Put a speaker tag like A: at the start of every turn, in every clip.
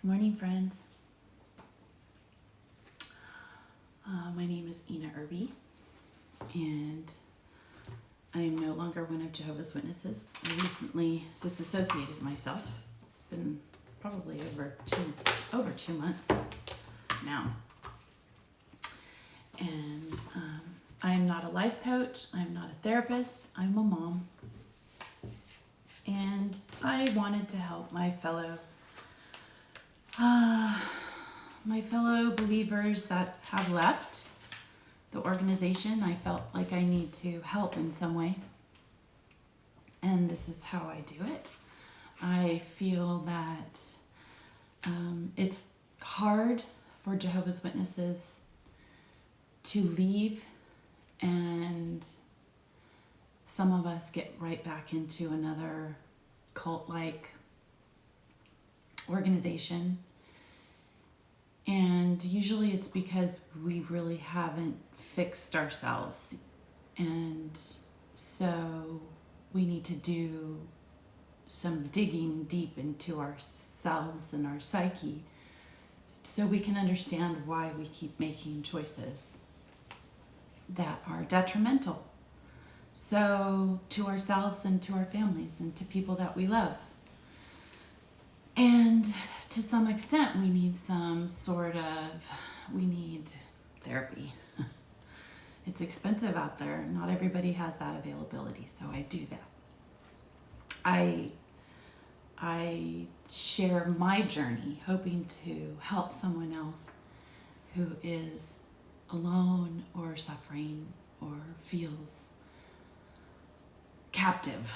A: Morning, friends. My name is Ina Irby, and I am no longer one of Jehovah's Witnesses. I recently disassociated myself. It's been probably over two months now. And I am not a life coach. I am not a therapist. I'm a mom. And I wanted to help my fellow believers that have left the organization. I felt like I need to help in some way. And this is how I do it. I feel that it's hard for Jehovah's Witnesses to leave, and some of us get right back into another cult-like organization. And usually it's because we really haven't fixed ourselves. And so we need to do some digging deep into ourselves and our psyche so we can understand why we keep making choices that are detrimental. So to ourselves and to our families and to people that we love. And to some extent, we need therapy. It's expensive out there. Not everybody has that availability, so I do that. I share my journey, hoping to help someone else who is alone or suffering or feels captive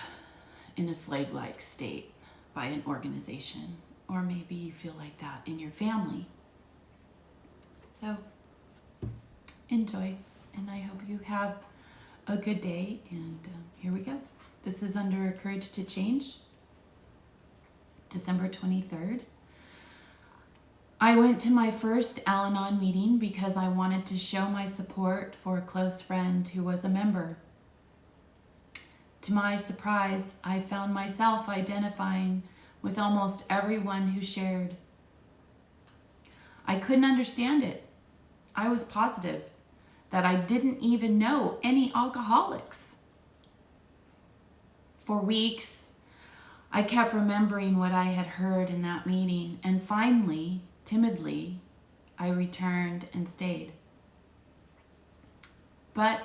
A: in a slave-like state by an organization, or maybe you feel like that in your family. So enjoy, and I hope you have a good day, and here we go. This is under Courage to Change, December 23rd. I went to my first Al-Anon meeting because I wanted to show my support for a close friend who was a member. To my surprise, I found myself identifying with almost everyone who shared. I couldn't understand it. I was positive that I didn't even know any alcoholics. For weeks, I kept remembering what I had heard in that meeting, and finally, timidly, I returned and stayed. But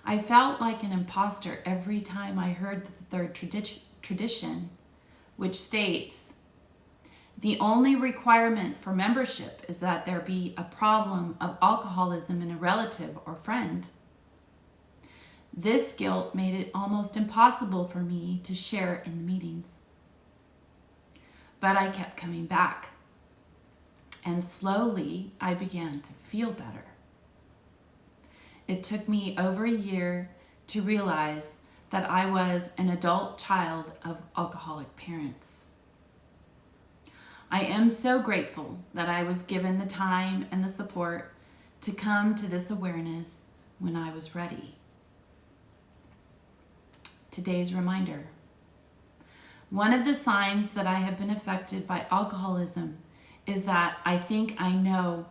A: I felt like an imposter every time I heard the third tradition, which states, the only requirement for membership is that there be a problem of alcoholism in a relative or friend. This guilt made it almost impossible for me to share in the meetings. But I kept coming back, and slowly I began to feel better. It took me over a year to realize that I was an adult child of alcoholic parents. I am so grateful that I was given the time and the support to come to this awareness when I was ready. Today's reminder. One of the signs that I have been affected by alcoholism is that I think I know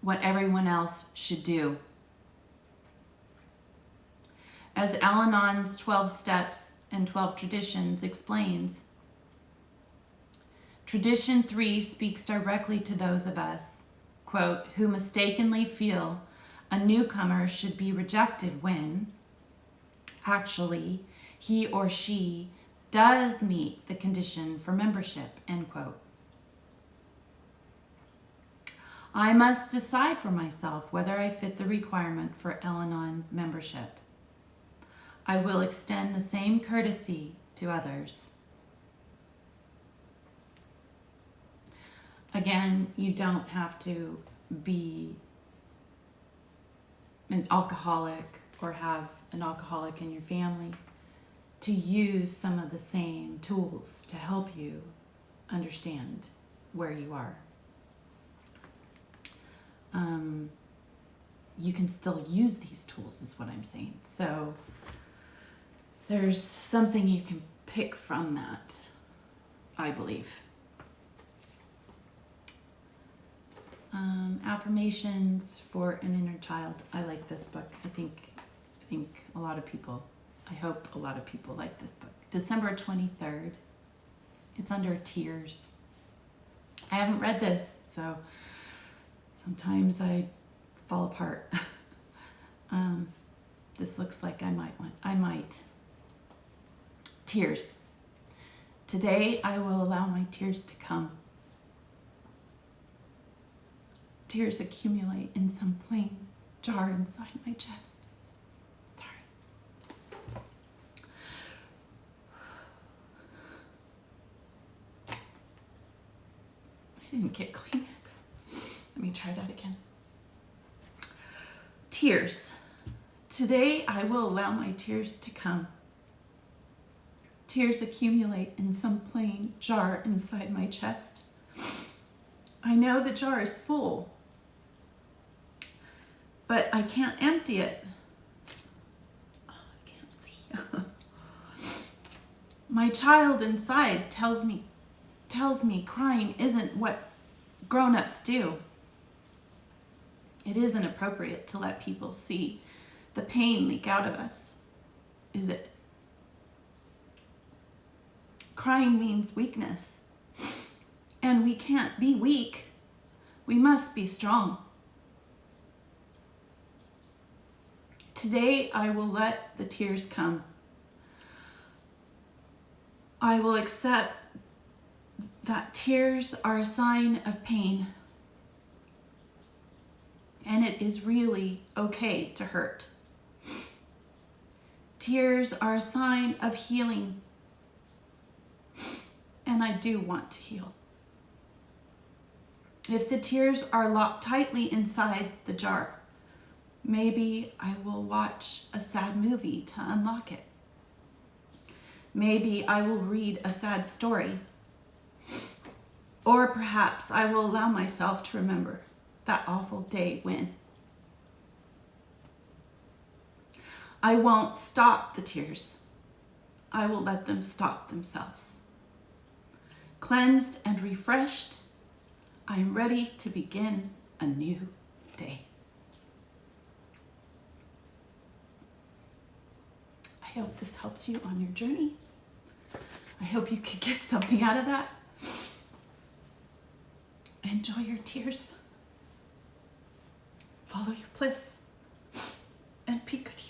A: what everyone else should do. As Al-Anon's 12 Steps and 12 Traditions explains, Tradition 3 speaks directly to those of us, quote, who mistakenly feel a newcomer should be rejected when, actually, he or she does meet the condition for membership, end quote. I must decide for myself whether I fit the requirement for Al-Anon membership. I will extend the same courtesy to others. Again, you don't have to be an alcoholic or have an alcoholic in your family to use some of the same tools to help you understand where you are. You can still use these tools, is what I'm saying. So there's something you can pick from that, I believe. Affirmations for an Inner Child. I like this book. I think a lot of people, I hope a lot of people like this book. December 23rd. It's under Tears. I haven't read this, so sometimes I fall apart. This looks like I might. Tears. Today I will allow my tears to come. Tears accumulate in some plain jar inside my chest. Sorry. I didn't get Kleenex. Let me try that again. Tears. Today I will allow my tears to come. Tears accumulate in some plain jar inside my chest. I know the jar is full, but I can't empty it. Oh, I can't see. My child inside tells me crying isn't what grown-ups do. It isn't appropriate to let people see the pain leak out of us, is it? Crying means weakness, and we can't be weak. We must be strong. Today, I will let the tears come. I will accept that tears are a sign of pain, and it is really okay to hurt. Tears are a sign of healing, and I do want to heal. If the tears are locked tightly inside the jar, maybe I will watch a sad movie to unlock it. Maybe I will read a sad story. Or perhaps I will allow myself to remember that awful day when. I won't stop the tears. I will let them stop themselves. Cleansed and refreshed, I am ready to begin a new day. I hope this helps you on your journey. I hope you can get something out of that. Enjoy your tears. Follow your bliss and be good.